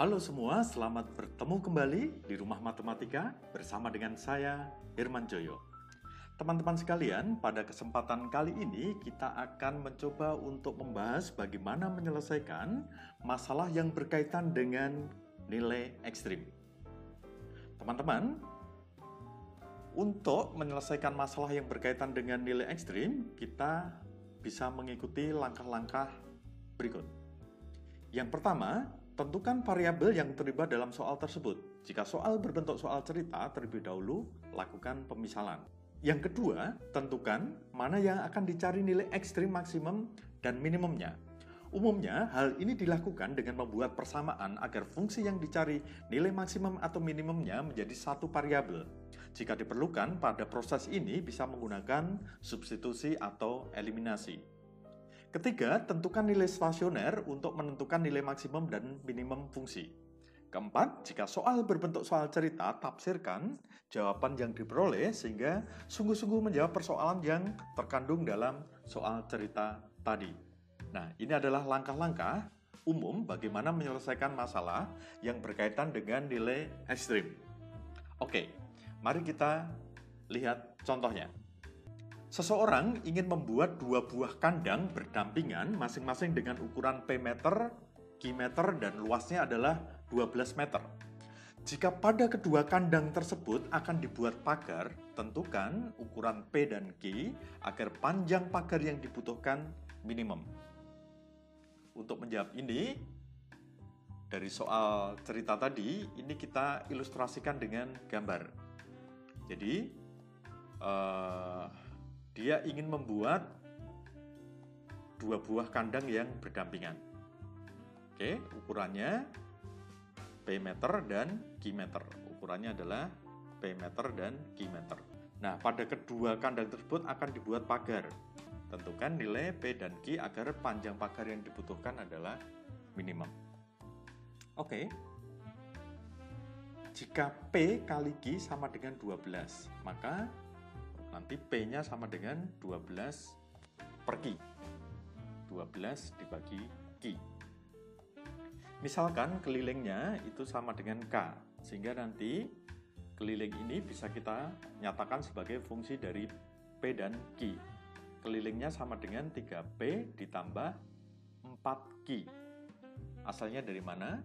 Halo semua, selamat bertemu kembali di Rumah Matematika bersama dengan saya, Herman Joyo. Teman-teman sekalian, pada kesempatan kali ini kita akan mencoba untuk membahas bagaimana menyelesaikan masalah yang berkaitan dengan nilai ekstrim. Teman-teman, untuk menyelesaikan masalah yang berkaitan dengan nilai ekstrim, kita bisa mengikuti langkah-langkah berikut. Yang pertama, tentukan variabel yang terlibat dalam soal tersebut. Jika soal berbentuk soal cerita, terlebih dahulu lakukan pemisalan. Yang kedua, tentukan mana yang akan dicari nilai ekstrim maksimum dan minimumnya. Umumnya, hal ini dilakukan dengan membuat persamaan agar fungsi yang dicari nilai maksimum atau minimumnya menjadi satu variabel. Jika diperlukan, pada proses ini bisa menggunakan substitusi atau eliminasi. Ketiga, tentukan nilai stasioner untuk menentukan nilai maksimum dan minimum fungsi. Keempat, jika soal berbentuk soal cerita, tafsirkan jawaban yang diperoleh sehingga sungguh-sungguh menjawab persoalan yang terkandung dalam soal cerita tadi. Nah, ini adalah langkah-langkah umum bagaimana menyelesaikan masalah yang berkaitan dengan nilai ekstrim. Oke, mari kita lihat contohnya. Seseorang ingin membuat dua buah kandang berdampingan masing-masing dengan ukuran P meter, Q meter, dan luasnya adalah 12 meter. Jika pada kedua kandang tersebut akan dibuat pagar, tentukan ukuran P dan Q agar panjang pagar yang dibutuhkan minimum. Untuk menjawab ini, dari soal cerita tadi, ini kita ilustrasikan dengan gambar. Jadi, dia ingin membuat dua buah kandang yang berdampingan. Oke, ukurannya P meter dan Q meter. Ukurannya adalah P meter dan Q meter. Nah, pada kedua kandang tersebut akan dibuat pagar. Tentukan nilai P dan Q agar panjang pagar yang dibutuhkan adalah minimum. Oke. Jika P kali Q sama dengan 12, maka nanti P-nya sama dengan 12 per Q. 12 dibagi Q. Misalkan kelilingnya itu sama dengan K, sehingga nanti keliling ini bisa kita nyatakan sebagai fungsi dari P dan Q. Kelilingnya sama dengan 3P ditambah 4Q. Asalnya dari mana?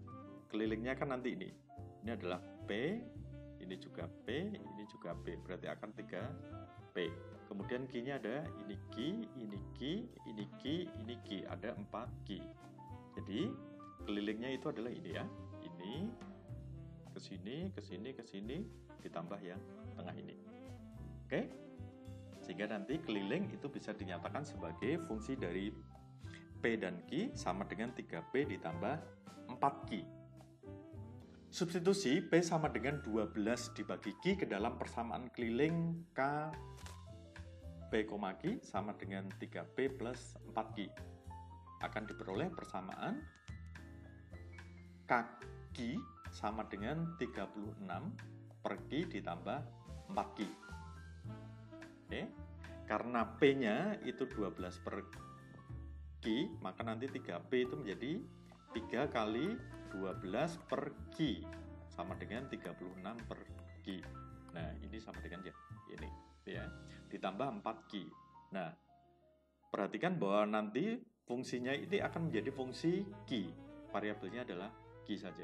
Kelilingnya kan nanti ini. Ini adalah P, ini juga P, ini juga P. Berarti akan 3P. Kemudian Q-nya ada ini Q, ini Q, ini Q, ini Q. Ada 4Q. Jadi kelilingnya itu adalah ini ya. Ini ke sini, ke sini, ke sini, ditambah yang tengah ini. Oke? Sehingga nanti keliling itu bisa dinyatakan sebagai fungsi dari P dan Q sama dengan 3P ditambah 4Q. Substitusi P sama dengan 12 dibagi Q ke dalam persamaan keliling K P, Q sama dengan 3P plus 4Q. Akan diperoleh persamaan KQ sama dengan 36 per Q ditambah 4Q. Oke. Karena P-nya itu 12 per Q, maka nanti 3P itu menjadi 3 kali 12 per Q sama dengan 36 per Q. Nah, ini sama dengan ini ya. Ditambah 4Q. Nah, perhatikan bahwa nanti fungsinya ini akan menjadi fungsi Q. Variabelnya adalah Q saja.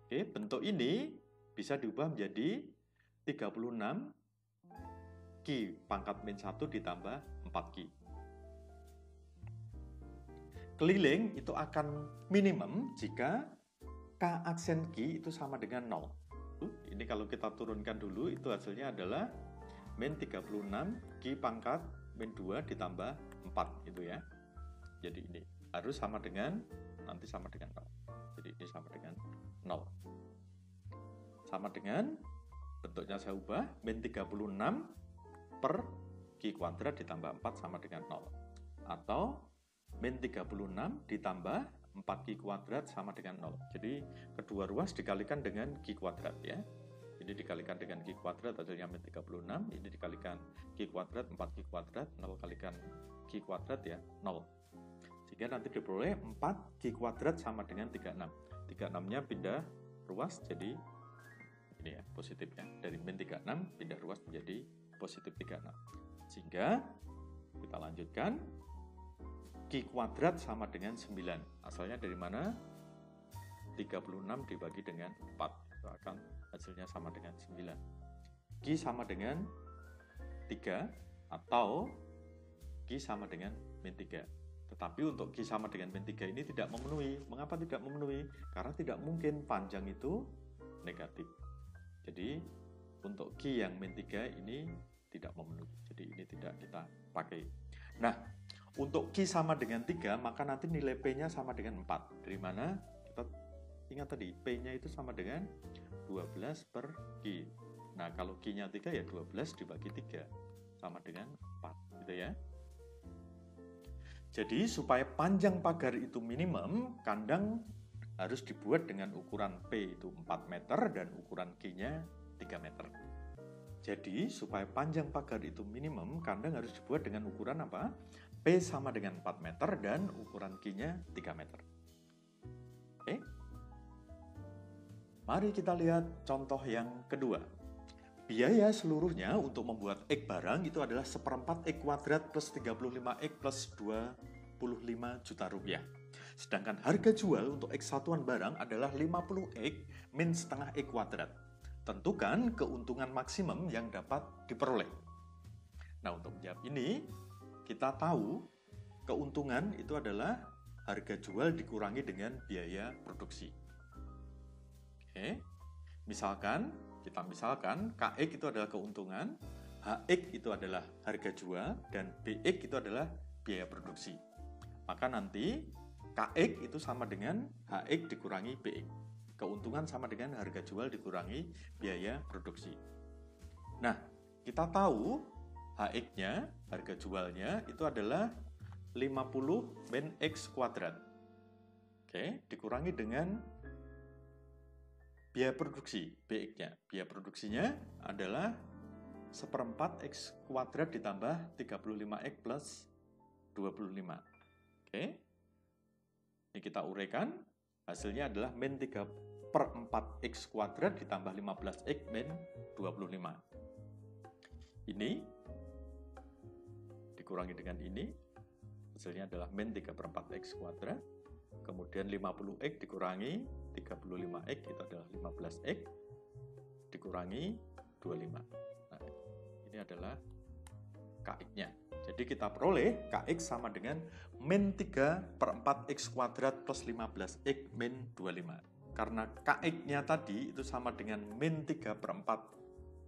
Oke, bentuk ini bisa diubah menjadi 36 Q pangkat min 1 ditambah 4Q. Keliling itu akan minimum jika K aksen Q itu sama dengan 0. Ini kalau kita turunkan dulu, itu hasilnya adalah min 36 Q pangkat min 2 ditambah 4 itu ya. Jadi ini harus sama dengan, nanti sama dengan 0. Jadi ini sama dengan 0. Sama dengan, bentuknya saya ubah, min 36 per Q kuadrat ditambah 4 sama dengan 0. Atau min 36 ditambah 4Q kuadrat sama dengan 0. Jadi kedua ruas dikalikan dengan Q kuadrat ya. Ini dikalikan dengan Q kuadrat hasilnya min 36. Ini dikalikan Q kuadrat 4Q kuadrat. 0 kalikan Q kuadrat ya 0. Sehingga nanti diperoleh 4Q kuadrat sama dengan 36. 36-nya pindah ruas jadi ini ya, positifnya. Dari min 36 pindah ruas menjadi positif 36. Sehingga kita lanjutkan, Q kuadrat sama dengan 9. Asalnya dari mana? 36 dibagi dengan 4. Itu akan hasilnya sama dengan 9. Q sama dengan 3 atau Q sama dengan min 3. Tetapi untuk Q sama dengan min 3 ini tidak memenuhi. Mengapa tidak memenuhi? Karena tidak mungkin panjang itu negatif. Jadi untuk Q yang min 3 ini tidak memenuhi. Jadi ini tidak kita pakai. Nah, untuk Q sama dengan 3, maka nanti nilai P-nya sama dengan 4. Dari mana? Kita ingat tadi, P-nya itu sama dengan 12 per Q. Nah, kalau Q-nya 3 ya 12 dibagi 3. Sama dengan 4. Gitu ya. Jadi supaya panjang pagar itu minimum, kandang harus dibuat dengan ukuran P itu 4 meter dan ukuran Q-nya 3 meter. Jadi supaya panjang pagar itu minimum, kandang harus dibuat dengan ukuran apa? P sama dengan 4 meter dan ukuran Q-nya 3 meter. Oke. Mari kita lihat contoh yang kedua. Biaya seluruhnya untuk membuat X barang itu adalah 1/4 X kuadrat plus 35X plus 25 juta rupiah. Sedangkan harga jual untuk X satuan barang adalah 50X min setengah X kuadrat. Tentukan keuntungan maksimum yang dapat diperoleh. Nah, untuk menjawab ini, kita tahu keuntungan itu adalah harga jual dikurangi dengan biaya produksi. Oke, kita misalkan KX itu adalah keuntungan, HX itu adalah harga jual, dan BX itu adalah biaya produksi. Maka nanti KX itu sama dengan HX dikurangi BX. Keuntungan sama dengan harga jual dikurangi biaya produksi. Nah, kita tahu HX-nya, harga jualnya, itu adalah 50 min X kuadrat. Oke, dikurangi dengan biaya produksi, BX-nya. Biaya produksinya adalah 1/4 X kuadrat ditambah 35X plus 25. Oke, ini kita uraikan. Hasilnya adalah min 3/4 X kuadrat ditambah 15X min 25. Ini dikurangi dengan ini. Hasilnya adalah min 3/4 X kuadrat. Kemudian 50X dikurangi 35X itu adalah 15X dikurangi 25. Nah, ini adalah KX-nya. Jadi kita peroleh KX sama dengan min 3/4 X kuadrat plus 15X min 25. Karena KX-nya tadi itu sama dengan min 3/4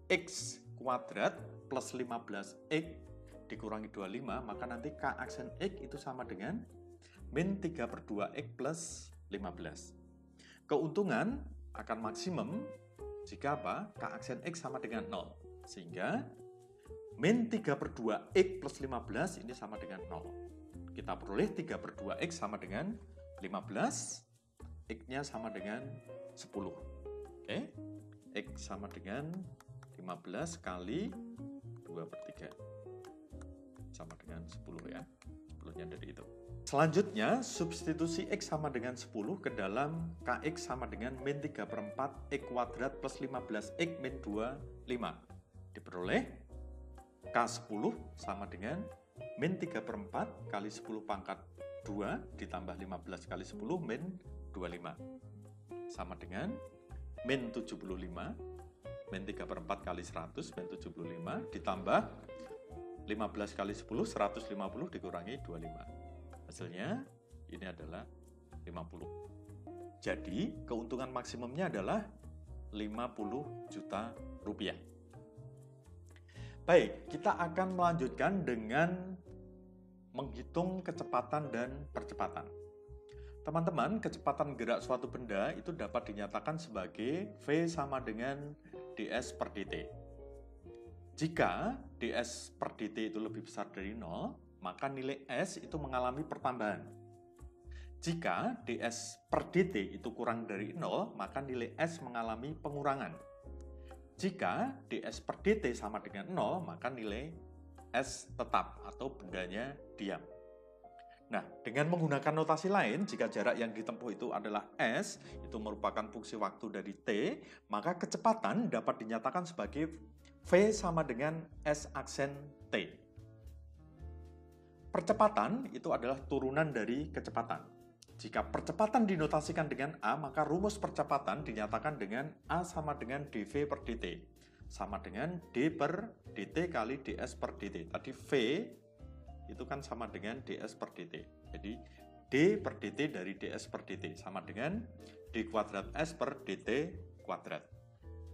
X kuadrat plus 15X dikurangi 25, maka nanti K aksen X itu sama dengan min 3/2X plus 15. Keuntungan akan maksimum jika apa? K aksen X sama dengan 0. Sehingga min 3/2X plus 15 ini sama dengan 0. Kita peroleh 3/2X sama dengan 15, X-nya sama dengan 10. Oke, X sama dengan 15 kali 2/3. Sama dengan 10 ya. 10-nya dari itu. Selanjutnya, substitusi X sama dengan 10 ke dalam KX sama dengan min 3/4 X kuadrat plus 15X min 25. Diperoleh K10 sama dengan min 3/4 kali 10 pangkat 2 ditambah 15 kali 10 min 25. Sama dengan min 75, min 3/4 kali 100 min 75 ditambah 15 kali 10, 150 dikurangi 25. Hasilnya ini adalah 50. Jadi keuntungan maksimumnya adalah 50 juta rupiah. Baik, kita akan melanjutkan dengan menghitung kecepatan dan percepatan. Teman-teman, kecepatan gerak suatu benda itu dapat dinyatakan sebagai V sama dengan ds per dt. Jika ds per dt itu lebih besar dari 0, maka nilai S itu mengalami pertambahan. Jika ds per dt itu kurang dari 0, maka nilai S mengalami pengurangan. Jika ds per dt sama dengan 0, maka nilai S tetap atau bendanya diam. Nah, dengan menggunakan notasi lain, jika jarak yang ditempuh itu adalah S, itu merupakan fungsi waktu dari T, maka kecepatan dapat dinyatakan sebagai V sama dengan S aksen T. Percepatan itu adalah turunan dari kecepatan. Jika percepatan dinotasikan dengan A, maka rumus percepatan dinyatakan dengan A sama dengan dV per dt. Sama dengan D per dt kali ds per dt. Tadi V itu kan sama dengan ds per dt. Jadi d per dt dari ds per dt sama dengan d kuadrat s per dt kuadrat.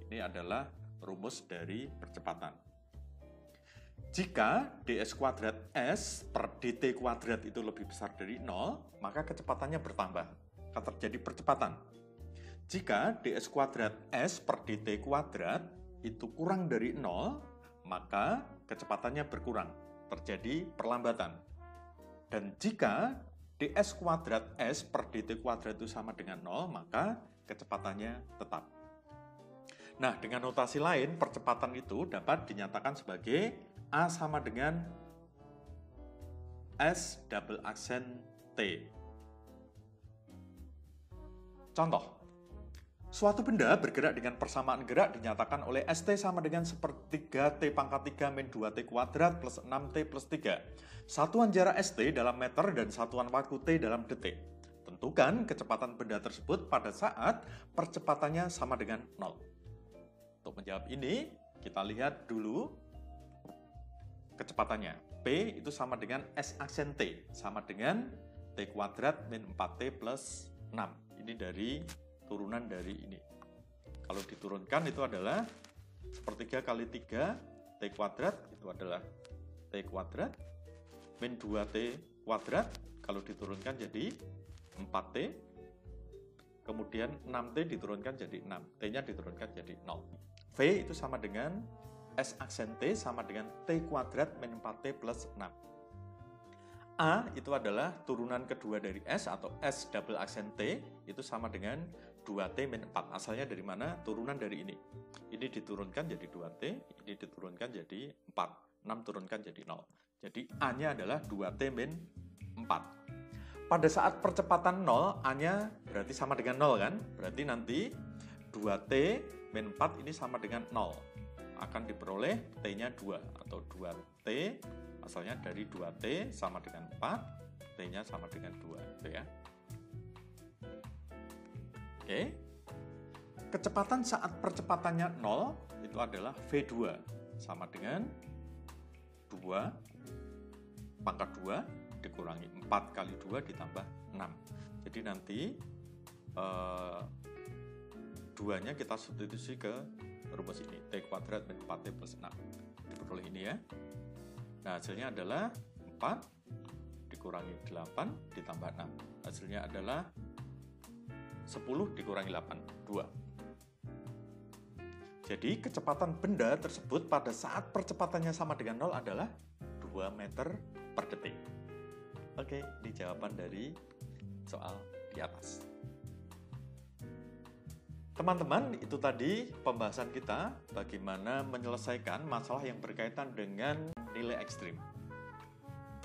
Ini adalah rumus dari percepatan. Jika ds kuadrat s per dt kuadrat itu lebih besar dari 0, maka kecepatannya bertambah. Akan terjadi percepatan. Jika ds kuadrat s per dt kuadrat itu kurang dari 0, maka kecepatannya berkurang. Terjadi perlambatan. Dan jika ds kuadrat s per dt kuadrat itu sama dengan 0, maka kecepatannya tetap. Nah, dengan notasi lain, percepatan itu dapat dinyatakan sebagai A sama dengan S double aksen T. Contoh, suatu benda bergerak dengan persamaan gerak dinyatakan oleh ST sama dengan sepertiga T pangkat 3 min 2T kuadrat plus 6T plus 3. Satuan jarak ST dalam meter dan satuan waktu T dalam detik. Tentukan kecepatan benda tersebut pada saat percepatannya sama dengan 0. Untuk menjawab ini, kita lihat dulu kecepatannya. P itu sama dengan S aksen T, sama dengan T kuadrat min 4T plus 6. Ini dari turunan dari ini. Kalau diturunkan itu adalah sepertiga kali 3 T kuadrat, itu adalah T kuadrat, min 2T kuadrat, kalau diturunkan jadi 4T, kemudian 6T diturunkan jadi 6, T-nya diturunkan jadi 0. V itu sama dengan S aksen T sama dengan T kuadrat min 4T plus 6. A itu adalah turunan kedua dari S atau S double aksen T, itu sama dengan 2T min 4. Asalnya dari mana? Turunan dari ini. Ini diturunkan jadi 2T, ini diturunkan jadi 4. 6 turunkan jadi 0. Jadi A-nya adalah 2T min 4. Pada saat percepatan 0, A-nya berarti sama dengan 0 kan? Berarti nanti 2T min 4 ini sama dengan 0. Akan diperoleh T-nya 2 atau 2T asalnya dari 2T sama dengan 4, T-nya sama dengan 2. Itu ya. Oke. Kecepatan saat percepatannya 0 itu adalah V2 sama dengan 2 pangkat 2 dikurangi 4 kali 2 ditambah 6. Jadi nanti 2-nya kita substitusi ke rumus ini, T kuadrat min 4T plus 6. Diperoleh ini ya. Nah, hasilnya adalah 4 dikurangi 8 ditambah 6. Hasilnya adalah 10 dikurangi 8, 2. Jadi, kecepatan benda tersebut pada saat percepatannya sama dengan 0 adalah 2 meter per detik. Oke, ini jawaban dari soal di atas. Teman-teman, itu tadi pembahasan kita bagaimana menyelesaikan masalah yang berkaitan dengan nilai ekstrim.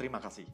Terima kasih.